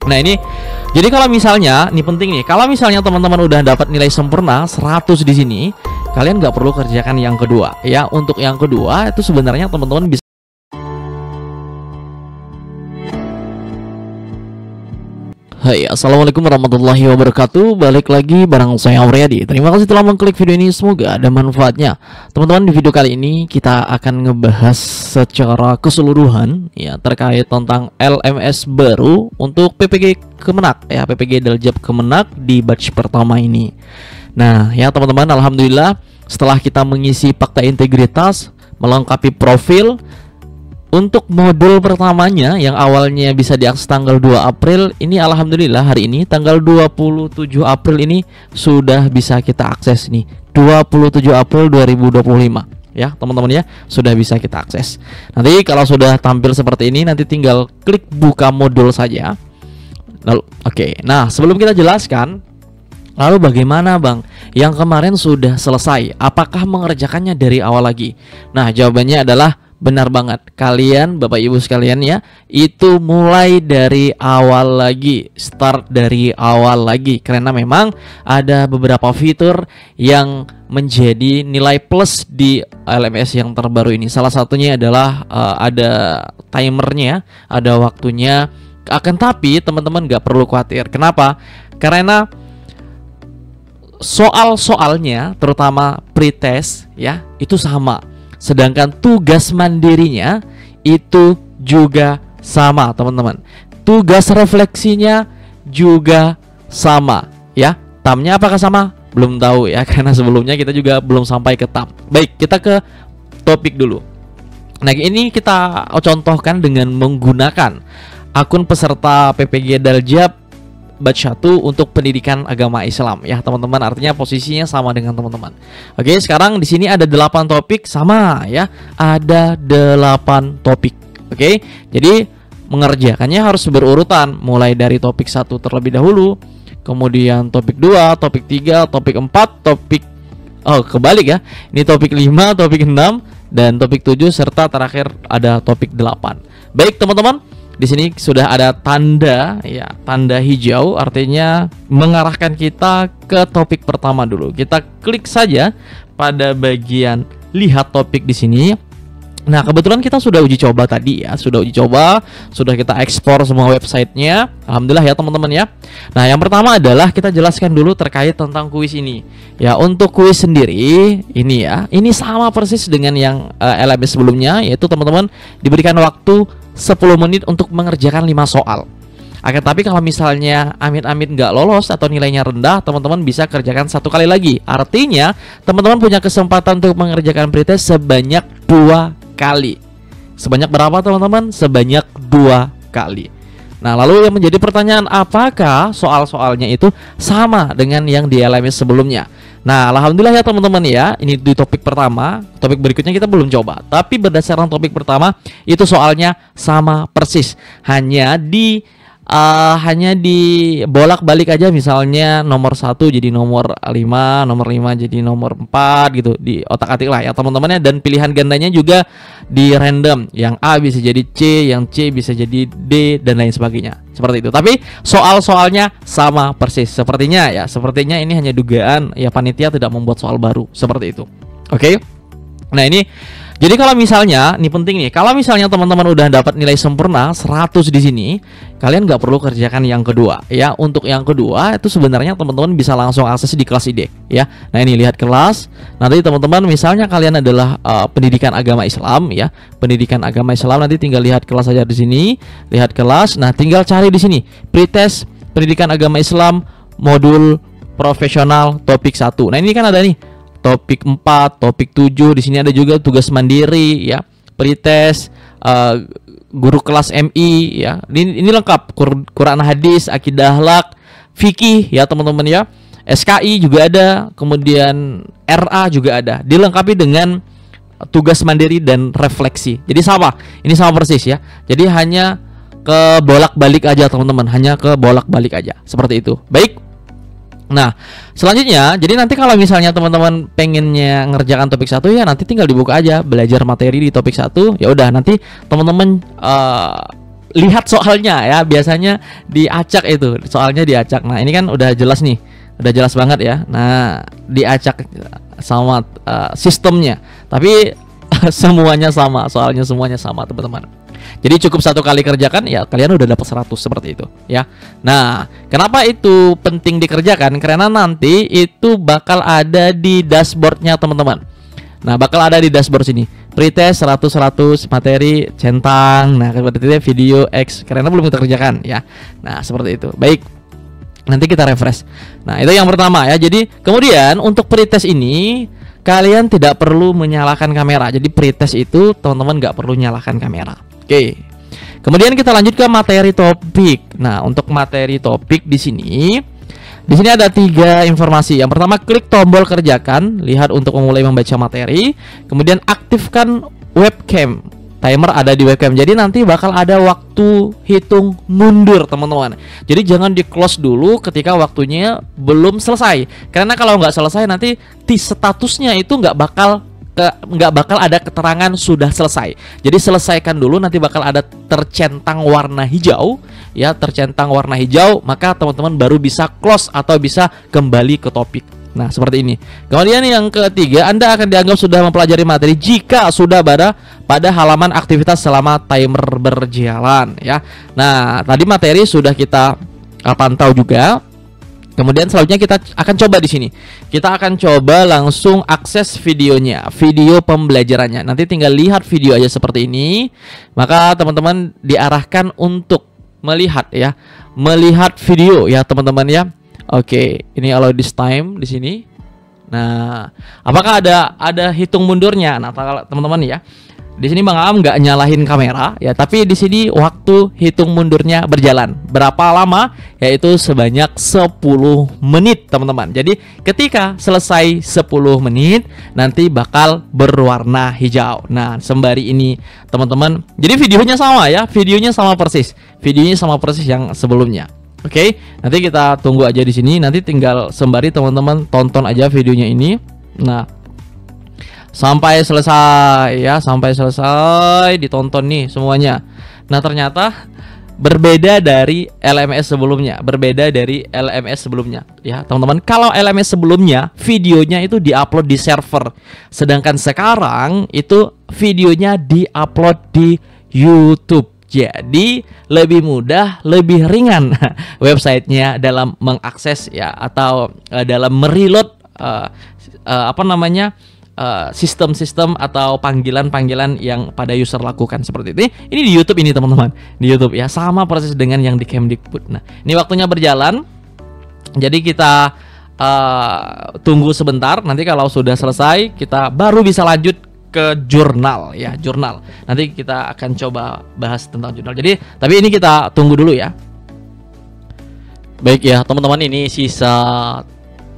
Nah ini, jadi kalau misalnya, ini penting nih, kalau misalnya teman-teman udah dapat nilai sempurna 100 di sini, kalian nggak perlu kerjakan yang kedua ya. Untuk yang kedua itu sebenarnya teman-teman bisa. Hai, assalamualaikum warahmatullahi wabarakatuh. Balik lagi bareng saya Auryadi. Terima kasih telah mengklik video ini, semoga ada manfaatnya. Teman-teman, di video kali ini kita akan ngebahas secara keseluruhan ya terkait tentang LMS baru untuk PPG Kemenak ya, PPG Daljab Kemenak di batch pertama ini. Nah ya teman-teman, alhamdulillah setelah kita mengisi fakta integritas, melengkapi profil untuk modul pertamanya yang awalnya bisa diakses tanggal 2 April, ini alhamdulillah hari ini tanggal 27 April ini sudah bisa kita akses nih. 27 April 2025 ya teman-teman ya, sudah bisa kita akses. Nanti kalau sudah tampil seperti ini, nanti tinggal klik buka modul saja. Lalu nah sebelum kita jelaskan, lalu bagaimana Bang yang kemarin sudah selesai, apakah mengerjakannya dari awal lagi? Nah jawabannya adalah benar banget, kalian Bapak Ibu sekalian ya, itu mulai dari awal lagi, start dari awal lagi. Karena memang ada beberapa fitur yang menjadi nilai plus di LMS yang terbaru ini. Salah satunya adalah ada timernya, ada waktunya. Akan tapi teman-teman gak perlu khawatir. Kenapa? Karena soal-soalnya, terutama pretest ya, itu sama. Sedangkan tugas mandirinya itu juga sama teman-teman. Tugas refleksinya juga sama ya. Tamnya apakah sama? Belum tahu ya, karena sebelumnya kita juga belum sampai ke tam. Baik, kita ke topik dulu. Nah ini kita contohkan dengan menggunakan akun peserta PPG Daljab batch 1 untuk pendidikan agama Islam ya teman-teman, artinya posisinya sama dengan teman-teman. Oke, sekarang di sini ada 8 topik sama ya, ada 8 topik. Oke, jadi mengerjakannya harus berurutan, mulai dari topik 1 terlebih dahulu, kemudian topik 2, topik 3, topik 4, topik kebalik ya. Ini topik 5, topik 6 dan topik 7 serta terakhir ada topik 8. Baik teman-teman, di sini sudah ada tanda ya, tanda hijau, artinya mengarahkan kita ke topik pertama dulu. Kita klik saja pada bagian lihat topik di sini. Nah kebetulan kita sudah uji coba tadi ya, sudah kita ekspor semua websitenya, alhamdulillah ya teman-teman ya. Nah yang pertama adalah kita jelaskan dulu terkait tentang kuis ini ya. Untuk kuis sendiri ini ya, ini sama persis dengan yang LMS sebelumnya, yaitu teman-teman diberikan waktu 10 menit untuk mengerjakan 5 soal. Akan tapi kalau misalnya amit-amit nggak lolos atau nilainya rendah, teman-teman bisa kerjakan 1 kali lagi. Artinya teman-teman punya kesempatan untuk mengerjakan pretest sebanyak 2 kali. Sebanyak berapa teman-teman? Sebanyak 2 kali. Nah lalu yang menjadi pertanyaan, apakah soal-soalnya itu sama dengan yang di LMS sebelumnya? Nah alhamdulillah ya teman-teman ya, ini di topik pertama. Topik berikutnya kita belum coba, tapi berdasarkan topik pertama itu soalnya sama persis. Hanya di bolak-balik aja, misalnya nomor 1 jadi nomor 5, nomor 5 jadi nomor 4 gitu, di otak-atik lah ya teman-temannya. Dan pilihan gandanya juga di random, yang A bisa jadi C, yang C bisa jadi D dan lain sebagainya, seperti itu. Tapi soal-soalnya sama persis. Sepertinya ini hanya dugaan ya, panitia tidak membuat soal baru, seperti itu. Oke. Nah ini, jadi kalau misalnya, ini penting nih, kalau misalnya teman-teman udah dapat nilai sempurna 100 di sini, kalian nggak perlu kerjakan yang kedua ya. Untuk yang kedua itu sebenarnya teman-teman bisa langsung akses di kelas ID ya. Nah ini lihat kelas. Nanti teman-teman misalnya kalian adalah pendidikan agama Islam ya, pendidikan agama Islam, nanti tinggal lihat kelas saja di sini, lihat kelas. Nah tinggal cari di sini pretest pendidikan agama Islam modul profesional topik 1. Nah ini kan ada nih topik 4, topik 7, di sini ada juga tugas mandiri ya, pretest, guru kelas MI ya. Ini lengkap, Quran hadis, akidah akhlak, fikih ya teman-teman ya. SKI juga ada, kemudian RA juga ada. Dilengkapi dengan tugas mandiri dan refleksi. Jadi sama, ini sama persis ya. Jadi hanya ke bolak-balik aja teman-teman, hanya ke bolak-balik aja, seperti itu. Baik. Nah, selanjutnya, jadi nanti kalau misalnya teman-teman pengennya ngerjakan topik 1 ya, nanti tinggal dibuka aja belajar materi di topik 1. Ya udah, nanti teman-teman lihat soalnya ya, biasanya diacak itu, soalnya diacak. Nah, ini kan udah jelas nih, udah jelas banget ya. Nah, diacak sama sistemnya, tapi semuanya sama, soalnya semuanya sama teman-teman. Jadi cukup satu kali kerjakan ya kalian udah dapat 100 seperti itu ya. Nah, kenapa itu penting dikerjakan? Karena nanti itu bakal ada di dashboardnya teman-teman. Nah, bakal ada di dashboard sini. Pretest 100 materi centang. Nah, seperti itu video X. Karena belum kita kerjakan ya. Nah, seperti itu. Baik. Nanti kita refresh. Nah, itu yang pertama ya. Jadi, kemudian untuk pretest ini kalian tidak perlu menyalakan kamera. Jadi pretest itu teman-teman nggak perlu nyalakan kamera. Oke. Kemudian kita lanjut ke materi topik. Nah, untuk materi topik di sini ada 3 informasi. Yang pertama, klik tombol kerjakan, lihat untuk memulai membaca materi. Kemudian aktifkan webcam. Timer ada di webcam. Jadi nanti bakal ada waktu hitung mundur, teman-teman. Jadi jangan di close dulu ketika waktunya belum selesai. Karena kalau nggak selesai nanti di statusnya itu nggak bakal ada keterangan sudah selesai. Jadi selesaikan dulu, nanti bakal ada tercentang warna hijau ya, tercentang warna hijau, maka teman-teman baru bisa close atau bisa kembali ke topik. Nah, seperti ini. Kemudian yang ketiga, Anda akan dianggap sudah mempelajari materi jika sudah berada pada halaman aktivitas selama timer berjalan ya. Nah, tadi materi sudah kita pantau juga. Kemudian selanjutnya kita akan coba di sini. Kita akan coba langsung akses videonya, video pembelajarannya. Nanti tinggal lihat video aja seperti ini. Maka teman-teman diarahkan untuk melihat ya, melihat video ya teman-teman ya. Oke, ini allow this time di sini. Nah, apakah ada hitung mundurnya? Nah, teman-teman ya. Di sini Bang Am nggak nyalahin kamera ya, tapi di sini waktu hitung mundurnya berjalan. Berapa lama? Yaitu sebanyak 10 menit, teman-teman. Jadi ketika selesai 10 menit nanti bakal berwarna hijau. Nah, sembari ini teman-teman. Jadi videonya sama ya, videonya sama persis. Videonya sama persis yang sebelumnya. Oke, nanti kita tunggu aja di sini. Nanti tinggal sembari teman-teman tonton aja videonya ini. Nah, sampai selesai ya, sampai selesai ditonton nih semuanya. Nah, ternyata berbeda dari LMS sebelumnya, berbeda dari LMS sebelumnya ya teman-teman. Kalau LMS sebelumnya videonya itu diupload di server, sedangkan sekarang itu videonya diupload di YouTube. Jadi lebih mudah, lebih ringan websitenya dalam mengakses ya, atau dalam mereload sistem-sistem atau panggilan-panggilan yang pada user lakukan seperti itu. Ini di YouTube ini teman-teman, di YouTube ya, sama persis dengan yang di Kemdikbud. Nah, ini waktunya berjalan. Jadi kita tunggu sebentar. Nanti kalau sudah selesai kita baru bisa lanjut ke jurnal ya, jurnal. Nanti kita akan coba bahas tentang jurnal. Jadi, tapi ini kita tunggu dulu ya. Baik ya, teman-teman, ini sisa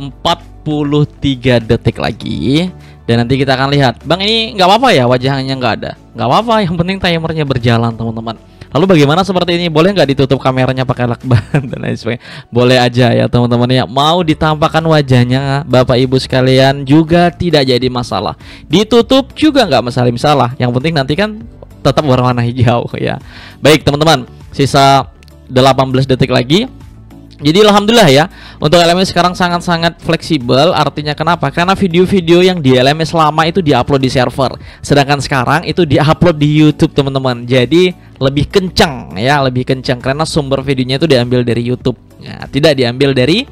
43 detik lagi. Dan nanti kita akan lihat. Bang, ini nggak apa-apa ya wajahnya nggak ada? Nggak apa-apa, yang penting timernya berjalan, teman-teman. Lalu bagaimana seperti ini? Boleh nggak ditutup kameranya pakai lakban dan lain sebagainya? Boleh aja ya teman-teman ya. Mau ditampakkan wajahnya Bapak Ibu sekalian juga tidak jadi masalah. Ditutup juga nggak masalah. Yang penting nanti kan tetap berwarna hijau ya. Baik teman-teman, sisa 18 detik lagi. Jadi alhamdulillah ya, untuk LMS sekarang sangat-sangat fleksibel. Artinya kenapa? Karena video-video yang di LMS lama itu diupload di server, sedangkan sekarang itu diupload di YouTube teman-teman. Jadi lebih kencang ya, lebih kencang karena sumber videonya itu diambil dari YouTube ya, tidak diambil dari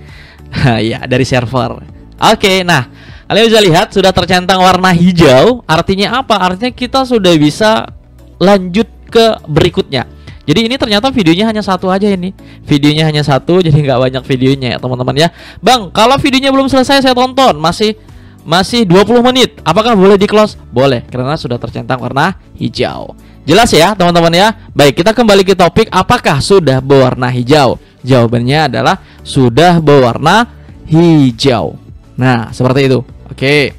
ya dari server. Oke, nah kalian bisa lihat sudah tercentang warna hijau. Artinya apa? Artinya kita sudah bisa lanjut ke berikutnya. Jadi ini ternyata videonya hanya satu aja ini. Videonya hanya satu, jadi nggak banyak videonya ya teman-teman ya. Bang, kalau videonya belum selesai saya tonton, masih 20 menit. Apakah boleh di close? Boleh, karena sudah tercentang warna hijau. Jelas ya teman-teman ya. Baik, kita kembali ke topik. Apakah sudah berwarna hijau? Jawabannya adalah sudah berwarna hijau. Nah, seperti itu. Oke.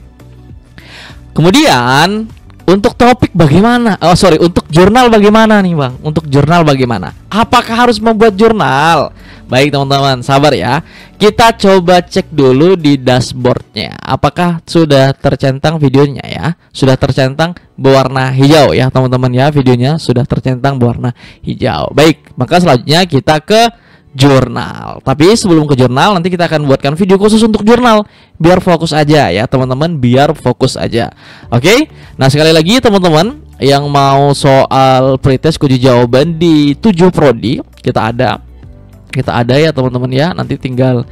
Kemudian untuk topik bagaimana? Untuk jurnal bagaimana nih Bang? Untuk jurnal bagaimana? Apakah harus membuat jurnal? Baik teman-teman, sabar ya. Kita coba cek dulu di dashboardnya. Apakah sudah tercentang videonya ya? Sudah tercentang berwarna hijau ya teman-teman ya. Videonya sudah tercentang berwarna hijau. Baik, maka selanjutnya kita ke jurnal. Tapi sebelum ke jurnal, nanti kita akan buatkan video khusus untuk jurnal. Biar fokus aja ya teman-teman, biar fokus aja. Oke, nah sekali lagi teman-teman yang mau soal pretest kunci jawaban di 7 prodi, kita ada ya teman-teman ya. Nanti tinggal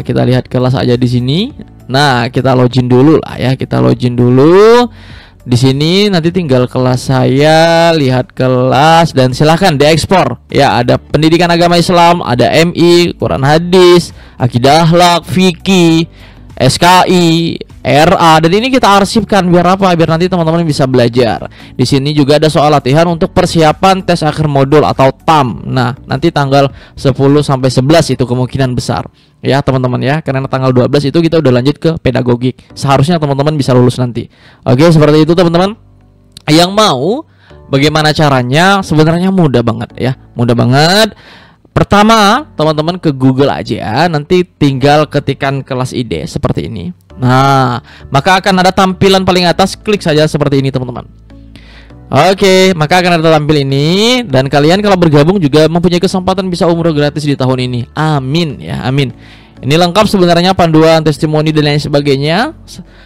kita lihat kelas aja di sini. Nah, kita login dulu lah ya. Kita login dulu di sini. Nanti tinggal kelas saya, lihat kelas dan silahkan diekspor. Ya, ada pendidikan agama Islam, ada MI, Quran hadis, akidah akhlak, fikih, SKI, RA, dan ini kita arsipkan biar apa? Biar nanti teman-teman bisa belajar. Di sini juga ada soal latihan untuk persiapan tes akhir modul atau TAM. Nah, nanti tanggal 10 sampai 11 itu kemungkinan besar. Ya, teman-teman ya. Karena tanggal 12 itu kita udah lanjut ke pedagogik. Seharusnya teman-teman bisa lulus nanti. Oke, seperti itu teman-teman. Yang mau bagaimana caranya? Sebenarnya mudah banget ya. Mudah banget. Pertama, teman-teman ke Google aja, nanti tinggal ketikkan kelas ID seperti ini. Nah, maka akan ada tampilan paling atas, klik saja seperti ini teman-teman. Oke, maka akan ada tampil ini. Dan kalian kalau bergabung juga mempunyai kesempatan bisa umroh gratis di tahun ini. Amin ya, amin. Ini lengkap sebenarnya panduan, testimoni dan lain sebagainya.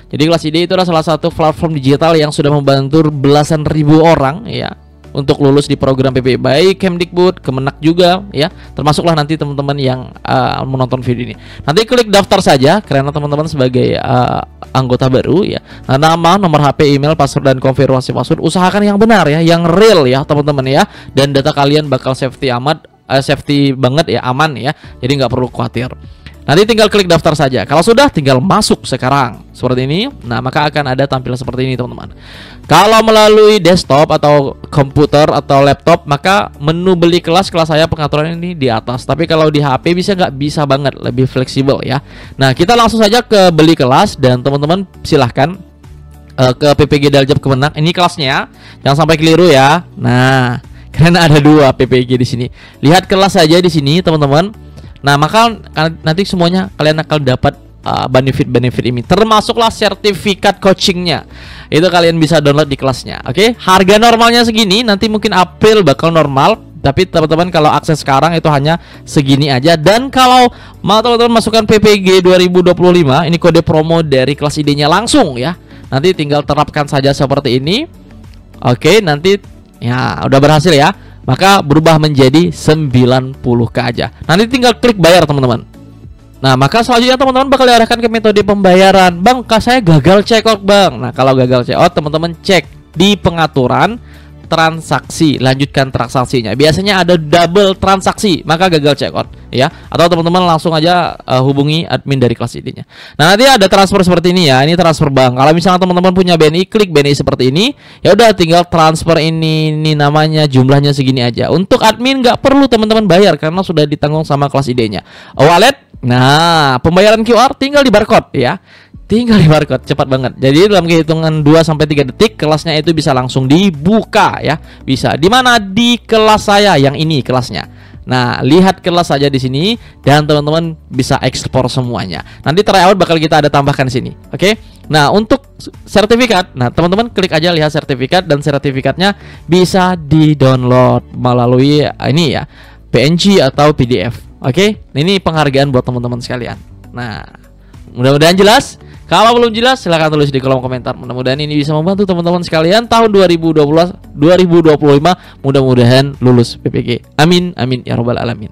Jadi kelas ID itu adalah salah satu platform digital yang sudah membantu belasan ribu orang ya untuk lulus di program PPI, baik Kemdikbud, Kemenak juga ya. Termasuklah nanti teman-teman yang menonton video ini. Nanti klik daftar saja karena teman-teman sebagai anggota baru ya. Nah, nama, nomor HP, email, password dan konfirmasi password usahakan yang benar ya, yang real ya teman-teman ya. Dan data kalian bakal safety banget ya, aman ya. Jadi nggak perlu khawatir. Nanti tinggal klik daftar saja. Kalau sudah, tinggal masuk sekarang seperti ini. Nah, maka akan ada tampilan seperti ini teman-teman. Kalau melalui desktop atau komputer atau laptop, maka menu beli kelas saya pengaturan ini di atas. Tapi kalau di HP nggak bisa banget, lebih fleksibel ya. Nah, kita langsung saja ke beli kelas dan teman-teman silahkan ke PPG Daljab Kemenak. Ini kelasnya, jangan sampai keliru ya. Nah, karena ada 2 PPG di sini. Lihat kelas saja di sini teman-teman. Nah, maka nanti semuanya kalian akan dapat benefit-benefit ini, termasuklah sertifikat coachingnya. Itu kalian bisa download di kelasnya. Oke, harga normalnya segini. Nanti mungkin April bakal normal. Tapi teman-teman kalau akses sekarang itu hanya segini aja. Dan kalau mau teman-teman masukkan PPG 2025, ini kode promo dari kelas ID-nya langsung ya. Nanti tinggal terapkan saja seperti ini. Oke, nanti ya udah berhasil ya. Maka berubah menjadi 90k aja. Nanti tinggal klik bayar teman-teman. Nah, maka selanjutnya teman-teman bakal diarahkan ke metode pembayaran. Bang, saya gagal check out bang. Nah, kalau gagal check out teman-teman cek di pengaturan transaksi, lanjutkan transaksinya. Biasanya ada double transaksi, maka gagal check out ya. Atau teman-teman langsung aja hubungi admin dari kelas ID-nya. Nah, nanti ada transfer seperti ini ya. Ini transfer bank. Kalau misalnya teman-teman punya BNI, klik BNI seperti ini. Ya udah tinggal transfer ini namanya, jumlahnya segini aja. Untuk admin nggak perlu teman-teman bayar karena sudah ditanggung sama kelas ID-nya. Wallet. Nah, pembayaran QR tinggal di barcode ya. Tinggal di barcode, cepat banget. Jadi dalam kehitungan 2-3 detik kelasnya itu bisa langsung dibuka ya. Bisa. Di mana? Di kelas saya yang ini kelasnya. Nah, lihat kelas saja di sini dan teman-teman bisa ekspor semuanya. Nanti tryout bakal kita ada tambahkan di sini. Oke. Nah, untuk sertifikat, nah teman-teman klik aja lihat sertifikat dan sertifikatnya bisa di-download melalui ini ya, PNG atau PDF. Oke. Ini penghargaan buat teman-teman sekalian. Nah, mudah-mudahan jelas. Kalau belum jelas silahkan tulis di kolom komentar. Mudah-mudahan ini bisa membantu teman-teman sekalian tahun 2025 mudah-mudahan lulus PPG. Amin amin ya robbal alamin.